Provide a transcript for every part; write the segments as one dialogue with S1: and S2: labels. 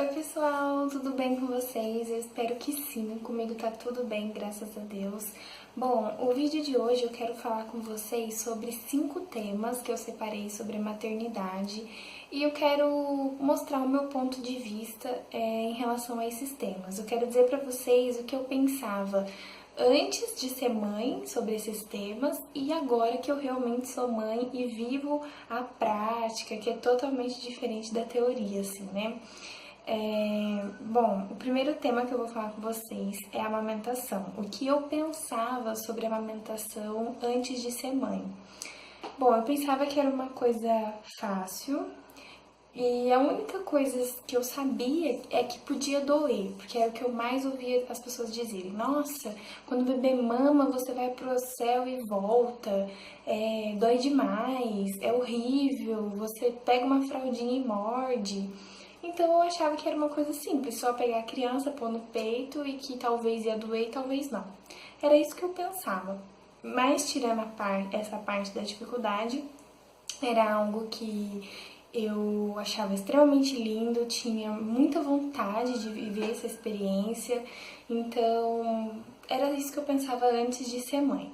S1: Oi pessoal, tudo bem com vocês? Eu espero que sim, comigo tá tudo bem, graças a Deus. Bom, o vídeo de hoje eu quero falar com vocês sobre 5 temas que eu separei sobre a maternidade e eu quero mostrar o meu ponto de vista em relação a esses temas. Eu quero dizer pra vocês o que eu pensava antes de ser mãe sobre esses temas e agora que eu realmente sou mãe e vivo a prática, que é totalmente diferente da teoria, assim, né? Bom, o primeiro tema que eu vou falar com vocês é a amamentação. O que eu pensava sobre a amamentação antes de ser mãe? Bom, eu pensava que era uma coisa fácil e a única coisa que eu sabia é que podia doer, porque era o que eu mais ouvia as pessoas dizerem. Nossa, quando o bebê mama, você vai pro céu e volta, dói demais, é horrível, você pega uma fraldinha e morde. Então eu achava que era uma coisa simples, só pegar a criança, pôr no peito e que talvez ia doer e talvez não. Era isso que eu pensava. Mas tirando essa parte da dificuldade, era algo que eu achava extremamente lindo, tinha muita vontade de viver essa experiência, então era isso que eu pensava antes de ser mãe.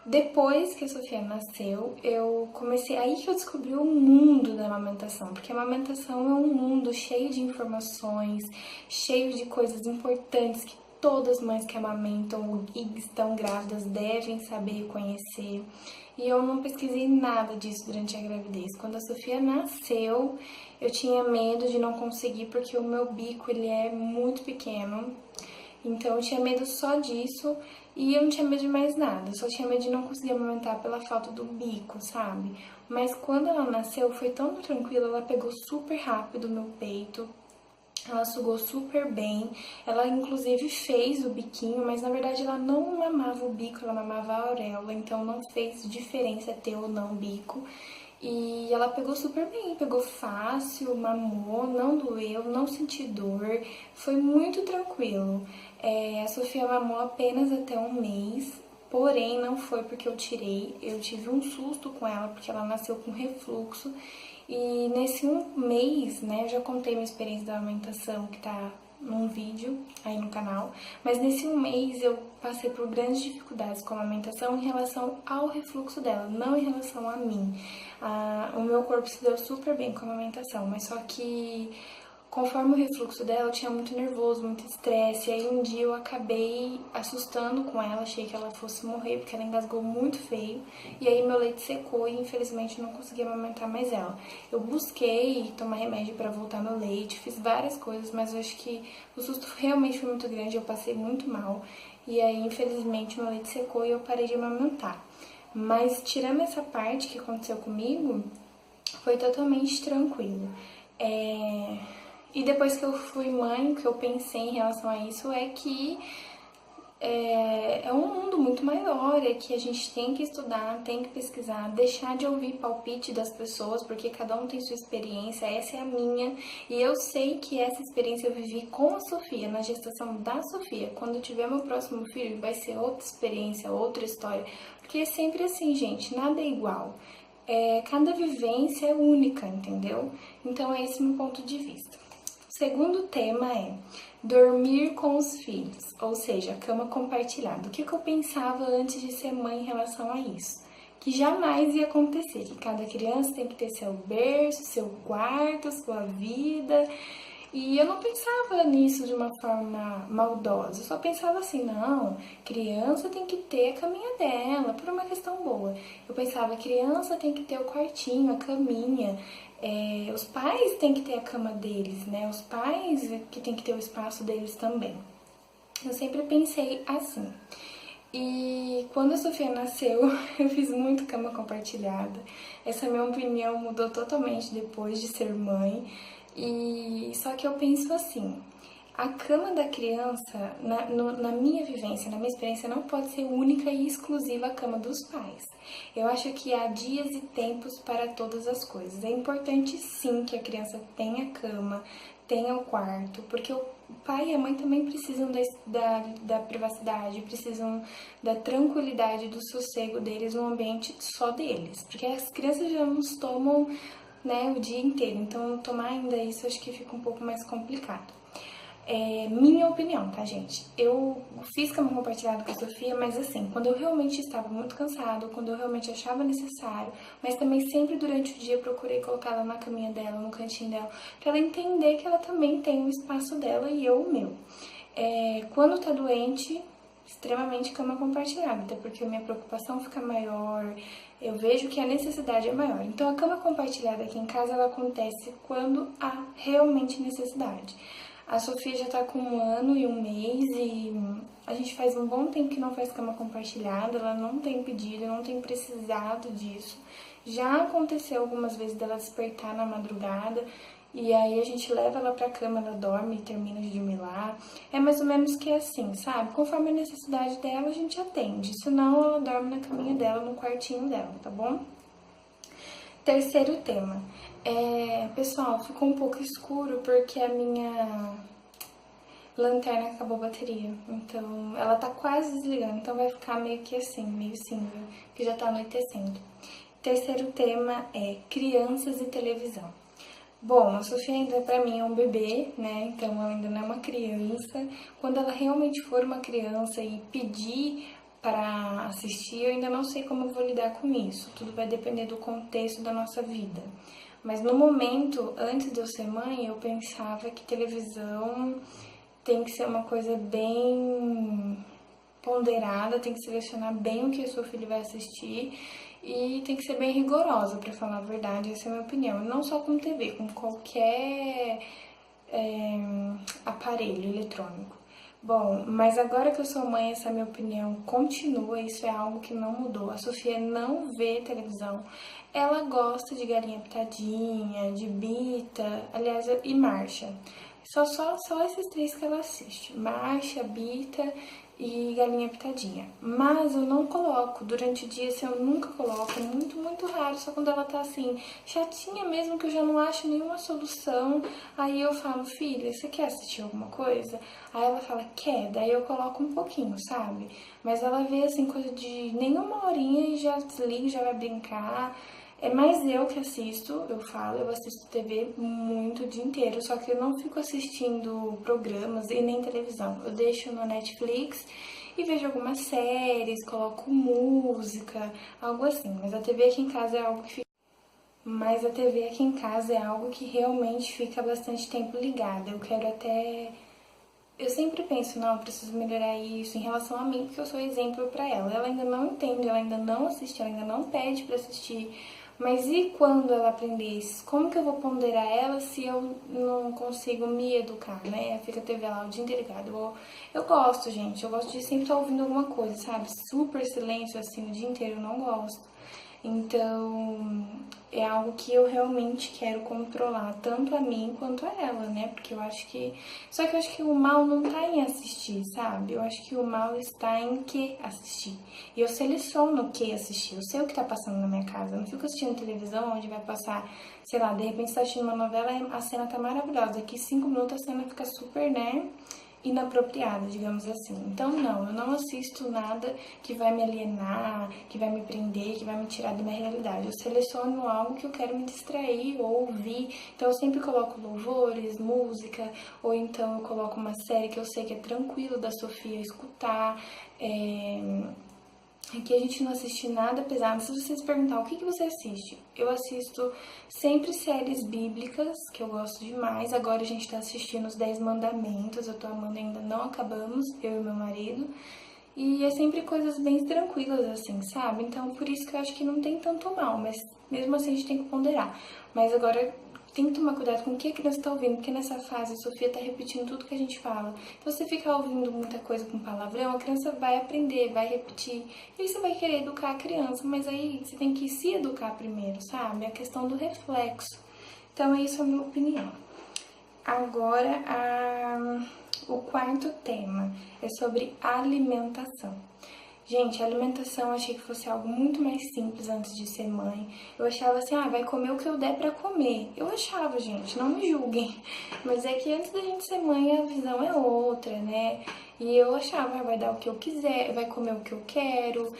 S1: Depois que a Sofia nasceu, eu comecei. Aí que eu descobri o mundo da amamentação, porque a amamentação é um mundo cheio de informações, cheio de coisas importantes que todas as mães que amamentam e estão grávidas devem saber e conhecer. E eu não pesquisei nada disso durante a gravidez. Quando a Sofia nasceu, eu tinha medo de não conseguir, porque o meu bico ele é muito pequeno. Então eu tinha medo só disso e eu não tinha medo de mais nada. Eu só tinha medo de não conseguir amamentar pela falta do bico, sabe? Mas quando ela nasceu foi tão tranquilo, ela pegou super rápido o meu peito. Ela sugou super bem, ela inclusive fez o biquinho, mas na verdade ela não mamava o bico, ela mamava a auréola, então não fez diferença ter ou não bico. E ela pegou super bem, pegou fácil, mamou, não doeu, não senti dor, foi muito tranquilo. A Sofia mamou apenas até um mês, porém não foi porque eu tirei, eu tive um susto com ela porque ela nasceu com refluxo. E nesse um mês, né, eu já contei minha experiência da amamentação que tá num vídeo aí no canal, mas nesse um mês eu passei por grandes dificuldades com a amamentação em relação ao refluxo dela, não em relação a mim. O meu corpo se deu super bem com a amamentação, mas só que conforme o refluxo dela, eu tinha muito nervoso, muito estresse, e aí um dia eu acabei assustando com ela, achei que ela fosse morrer, porque ela engasgou muito feio, e aí meu leite secou e infelizmente não consegui amamentar mais ela. Eu busquei tomar remédio para voltar meu leite, fiz várias coisas, mas eu acho que o susto realmente foi muito grande, eu passei muito mal, e aí infelizmente meu leite secou e eu parei de amamentar. Mas tirando essa parte que aconteceu comigo, foi totalmente tranquilo. E depois que eu fui mãe, o que eu pensei em relação a isso é que é um mundo muito maior, é que a gente tem que estudar, tem que pesquisar, deixar de ouvir palpite das pessoas, porque cada um tem sua experiência, essa é a minha, e eu sei que essa experiência eu vivi com a Sofia, na gestação da Sofia. Quando eu tiver meu próximo filho, vai ser outra experiência, outra história, porque é sempre assim, gente, nada é igual. Cada vivência é única, entendeu? Então é esse meu ponto de vista. O segundo tema é dormir com os filhos, ou seja, cama compartilhada. O que eu pensava antes de ser mãe em relação a isso? Que jamais ia acontecer, que cada criança tem que ter seu berço, seu quarto, sua vida. E eu não pensava nisso de uma forma maldosa, eu só pensava assim, não, criança tem que ter a caminha dela, por uma questão boa. Eu pensava, criança tem que ter o quartinho, a caminha, os pais têm que ter a cama deles, né? Os pais que tem que ter o espaço deles também. Eu sempre pensei assim. E quando a Sofia nasceu, eu fiz muito cama compartilhada. Essa minha opinião mudou totalmente depois de ser mãe. E só que eu penso assim, a cama da criança, na minha vivência, na minha experiência, não pode ser única e exclusiva a cama dos pais. Eu acho que há dias e tempos para todas as coisas. É importante sim que a criança tenha cama, tenha o quarto, porque o pai e a mãe também precisam da privacidade, precisam da tranquilidade, do sossego deles, num ambiente só deles. Porque as crianças já nos tomam né, o dia inteiro. Então, tomar ainda isso, acho que fica um pouco mais complicado. É minha opinião, tá, gente? Eu fiz cama compartilhada com a Sofia, mas assim, quando eu realmente estava muito cansada, quando eu realmente achava necessário, mas também sempre durante o dia procurei colocar ela na caminha dela, no cantinho dela, pra ela entender que ela também tem o espaço dela e eu o meu. Quando tá doente, extremamente cama compartilhada, até porque a minha preocupação fica maior, eu vejo que a necessidade é maior. Então, a cama compartilhada aqui em casa, ela acontece quando há realmente necessidade. A Sofia já tá com 1 ano e 1 mês e a gente faz um bom tempo que não faz cama compartilhada, ela não tem pedido, não tem precisado disso. Já aconteceu algumas vezes dela despertar na madrugada e aí a gente leva ela pra cama, ela dorme e termina de dormir lá. É mais ou menos que assim, sabe? Conforme a necessidade dela, a gente atende. Senão, ela dorme na caminha dela, no quartinho dela, tá bom? Terceiro tema. Pessoal, ficou um pouco escuro porque a minha lanterna acabou a bateria. Então, ela tá quase desligando. Então, vai ficar meio que assim, meio cinza, que já tá anoitecendo. Terceiro tema é crianças e televisão. Bom, a Sofia ainda pra mim é um bebê, né? Então ela ainda não é uma criança. Quando ela realmente for uma criança e pedir para assistir, eu ainda não sei como eu vou lidar com isso. Tudo vai depender do contexto da nossa vida. Mas no momento, antes de eu ser mãe, eu pensava que televisão tem que ser uma coisa bem ponderada, tem que selecionar bem o que o seu filho vai assistir e tem que ser bem rigorosa, para falar a verdade, essa é a minha opinião. Não só com TV, com qualquer aparelho eletrônico. Bom, mas agora que eu sou mãe, essa minha opinião continua, isso é algo que não mudou. A Sofia não vê televisão, ela gosta de Galinha Pitadinha, de Bita, aliás, e Marcha. Só esses três que ela assiste, Marcha, Bita e Galinha Pitadinha. Mas eu não coloco, durante o dia assim, eu nunca coloco, é muito, muito raro, só quando ela tá assim, chatinha mesmo, que eu já não acho nenhuma solução. Aí eu falo, filha, você quer assistir alguma coisa? Aí ela fala, quer, daí eu coloco um pouquinho, sabe? Mas ela vê assim, coisa de nenhuma horinha e já desliga, já vai brincar. É mais eu que assisto, eu assisto TV muito o dia inteiro, só que eu não fico assistindo programas e nem televisão. Eu deixo no Netflix e vejo algumas séries, coloco música, algo assim. Mas a TV aqui em casa é algo que realmente fica bastante tempo ligada. Eu sempre penso, não, eu preciso melhorar isso em relação a mim, porque eu sou exemplo pra ela. Ela ainda não entende, ela ainda não assiste, ela ainda não pede pra assistir. Mas e quando ela aprender isso? Como que eu vou ponderar ela se eu não consigo me educar, né? Fica a TV lá o dia inteiro ligado. Eu gosto, gente, eu gosto de sempre estar ouvindo alguma coisa, sabe? Super silêncio assim o dia inteiro, eu não gosto. Então, é algo que eu realmente quero controlar, tanto a mim quanto a ela, né? Porque eu acho que. Só que eu acho que o mal não tá em assistir, sabe? Eu acho que o mal está em que assistir. E eu seleciono o que assistir. Eu sei o que tá passando na minha casa. Eu não fico assistindo televisão onde vai passar, sei lá, de repente você tá assistindo uma novela e a cena tá maravilhosa. Daqui 5 minutos a cena fica super, né? Inapropriada, digamos assim. Então, não, eu não assisto nada que vai me alienar, que vai me prender, que vai me tirar da minha realidade. Eu seleciono algo que eu quero me distrair ou ouvir. Então, eu sempre coloco louvores, música, ou então eu coloco uma série que eu sei que é tranquilo da Sofia escutar. Aqui a gente não assiste nada pesado. Se vocês perguntar o que você assiste, eu assisto sempre séries bíblicas, que eu gosto demais. Agora a gente tá assistindo os 10 Mandamentos, eu tô amando, ainda não acabamos, eu e meu marido. E é sempre coisas bem tranquilas, assim, sabe? Então, por isso que eu acho que não tem tanto mal, mas mesmo assim a gente tem que ponderar. Mas agora tem que tomar cuidado com o que a criança tá ouvindo, porque nessa fase a Sofia tá repetindo tudo que a gente fala. Então, se você ficar ouvindo muita coisa com palavrão, a criança vai aprender, vai repetir. E aí você vai querer educar a criança, mas aí você tem que se educar primeiro, sabe? É a questão do reflexo. Então, é isso a minha opinião. Agora, o quarto tema é sobre alimentação. Gente, a alimentação eu achei que fosse algo muito mais simples antes de ser mãe. Eu achava assim, vai comer o que eu der pra comer. Eu achava, gente, não me julguem. Mas é que antes da gente ser mãe a visão é outra, né? E eu achava, vai dar o que eu quiser, vai comer o que eu quero,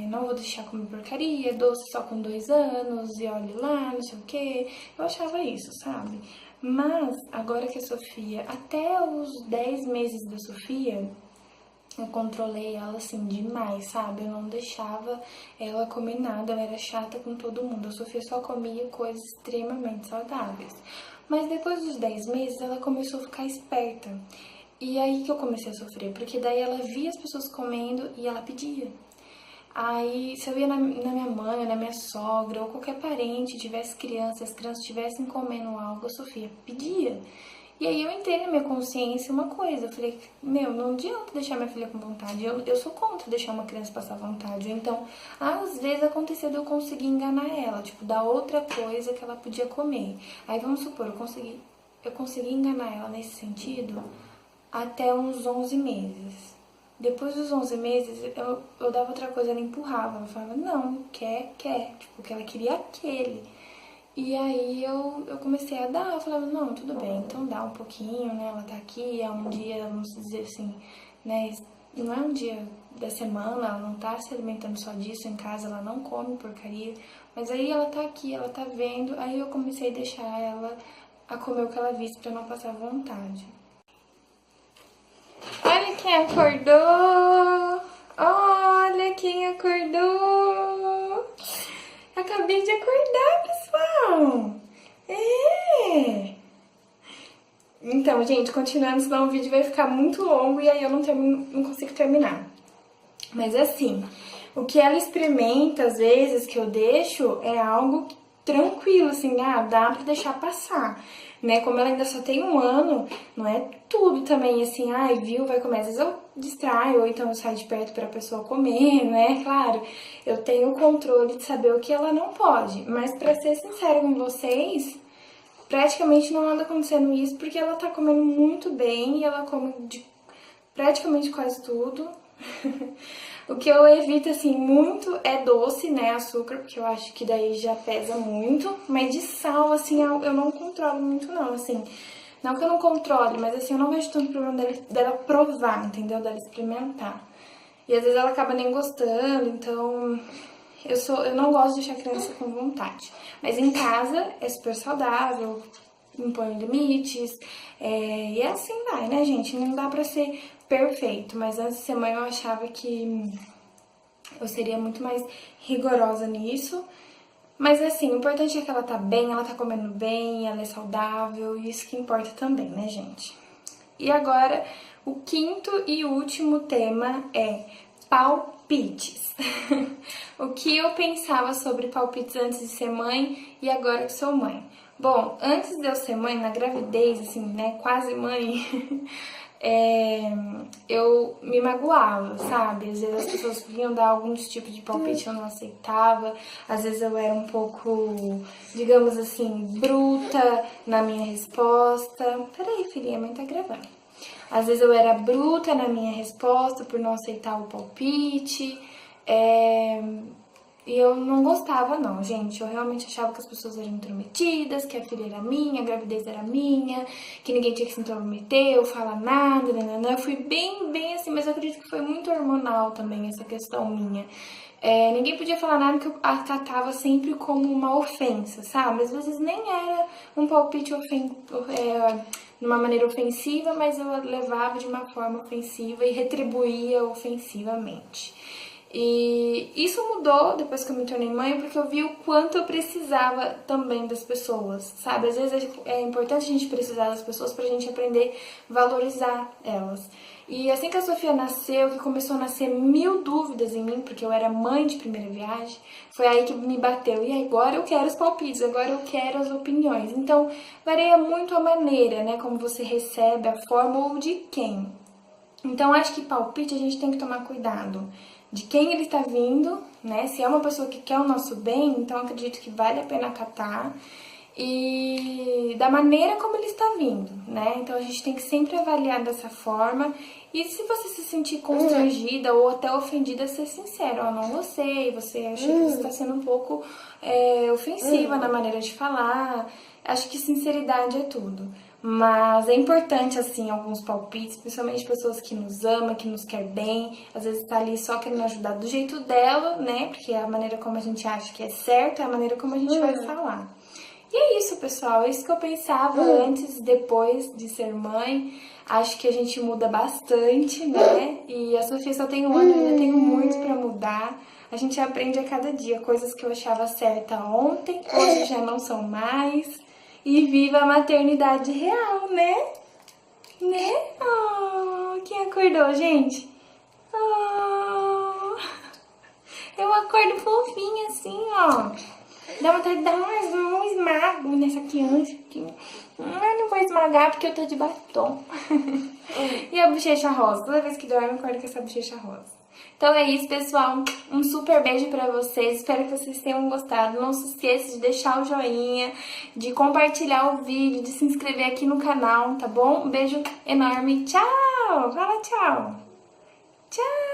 S1: não vou deixar comer porcaria, doce só com 2 anos, e olhe lá, não sei o quê. Eu achava isso, sabe? Mas, agora que a Sofia, até os 10 meses da Sofia, eu controlei ela assim demais, sabe? Eu não deixava ela comer nada, eu era chata com todo mundo. A Sofia só comia coisas extremamente saudáveis. Mas depois dos 10 meses, ela começou a ficar esperta. E aí que eu comecei a sofrer, porque daí ela via as pessoas comendo e ela pedia. Aí, se eu ia na minha mãe, na minha sogra, ou qualquer parente tivesse criança, as crianças estivessem comendo algo, a Sofia pedia. E aí eu entrei na minha consciência uma coisa, eu falei, não adianta deixar minha filha com vontade, eu sou contra deixar uma criança passar vontade. Então, às vezes aconteceu de eu conseguir enganar ela, tipo, dar outra coisa que ela podia comer. Aí vamos supor, eu consegui enganar ela nesse sentido até uns 11 meses. Depois dos 11 meses, eu dava outra coisa, ela empurrava. Ela falava, não, quer. Tipo, que ela queria aquele. E aí eu comecei a dar, eu falava, não, tudo bem, então dá um pouquinho, né? Ela tá aqui, é um dia, vamos dizer assim, né? Não é um dia da semana, ela não tá se alimentando só disso em casa, ela não come porcaria. Mas aí ela tá aqui, ela tá vendo, aí eu comecei a deixar ela a comer o que ela visse pra não passar vontade. Olha quem acordou! Olha quem acordou! Acabei de acordar, pessoal! Então, gente, continuando, senão o vídeo vai ficar muito longo e aí eu não consigo terminar. Mas assim, o que ela experimenta, às vezes, que eu deixo, é algo tranquilo, assim, dá pra deixar passar, né? Como ela ainda só tem 1 ano, não é tudo também assim, viu, vai comer. Às vezes eu distraio, ou então eu saio de perto pra pessoa comer, né? Claro, eu tenho o controle de saber o que ela não pode, mas pra ser sincera com vocês, praticamente não anda acontecendo isso, porque ela tá comendo muito bem e ela come de praticamente quase tudo. O que eu evito, assim, muito é doce, né, açúcar, porque eu acho que daí já pesa muito. Mas de sal, assim, eu não controlo muito, não, assim. Não que eu não controle, mas assim, eu não vejo tanto problema dela provar, entendeu? Dela experimentar. E às vezes ela acaba nem gostando, então eu não gosto de deixar a criança com vontade. Mas em casa é super saudável, impõe limites, e assim vai, né, gente? Não dá pra ser perfeito, mas antes de ser mãe eu achava que eu seria muito mais rigorosa nisso. Mas assim, o importante é que ela tá bem, ela tá comendo bem, ela é saudável, e isso que importa também, né, gente? E agora, o quinto e último tema é palpites. O que eu pensava sobre palpites antes de ser mãe e agora que sou mãe? Bom, antes de eu ser mãe, na gravidez, assim, né, quase mãe, eu me magoava, sabe? Às vezes as pessoas vinham dar algum tipo de palpite eu não aceitava, às vezes eu era um pouco, digamos assim, bruta na minha resposta. Peraí, filhinha, a mãe tá gravando. Às vezes eu era bruta na minha resposta por não aceitar o palpite, e eu não gostava não, gente. Eu realmente achava que as pessoas eram intrometidas, que a filha era minha, a gravidez era minha, que ninguém tinha que se intrometer ou falar nada, nananã. Eu fui bem assim, mas eu acredito que foi muito hormonal também essa questão minha. Ninguém podia falar nada que eu tratava sempre como uma ofensa, sabe? Às vezes nem era um palpite de uma maneira ofensiva, mas eu levava de uma forma ofensiva e retribuía ofensivamente. E isso mudou depois que eu me tornei mãe, porque eu vi o quanto eu precisava também das pessoas, sabe? Às vezes é importante a gente precisar das pessoas pra gente aprender a valorizar elas. E assim que a Sofia nasceu, que começou a nascer 1000 dúvidas em mim, porque eu era mãe de primeira viagem, foi aí que me bateu. E agora eu quero os palpites, agora eu quero as opiniões. Então, varia muito a maneira, né? Como você recebe, a forma ou de quem. Então, acho que palpite a gente tem que tomar cuidado de quem ele está vindo, né? Se é uma pessoa que quer o nosso bem, então acredito que vale a pena acatar. e da maneira como ele está vindo, né? Então a gente tem que sempre avaliar dessa forma. E se você se sentir constrangida ou até ofendida, ser sincero, ó, não gostei, você acha que você está sendo um pouco ofensiva na maneira de falar. Acho que sinceridade é tudo. Mas é importante, assim, alguns palpites, principalmente pessoas que nos amam, que nos quer bem, às vezes tá ali só querendo ajudar do jeito dela, né? Porque é a maneira como a gente acha que é certo, é a maneira como a gente vai falar. E é isso, pessoal. É isso que eu pensava antes e depois de ser mãe. Acho que a gente muda bastante, né? E a Sofia só tem um ano, eu ainda tenho muito pra mudar. A gente aprende a cada dia coisas que eu achava certa ontem, hoje já não são mais. E viva a maternidade real, né? Né? Oh, quem acordou, gente? Oh, eu acordo fofinha assim, ó. Dá vontade de dar um esmago nessa criança aqui. Mas não vou esmagar porque eu tô de batom. E a bochecha rosa. Toda vez que dorme, eu acordo com essa bochecha rosa. Então é isso, pessoal. Um super beijo pra vocês. Espero que vocês tenham gostado. Não se esqueça de deixar o joinha, de compartilhar o vídeo, de se inscrever aqui no canal, tá bom? Um beijo enorme. Tchau! Fala tchau! Tchau!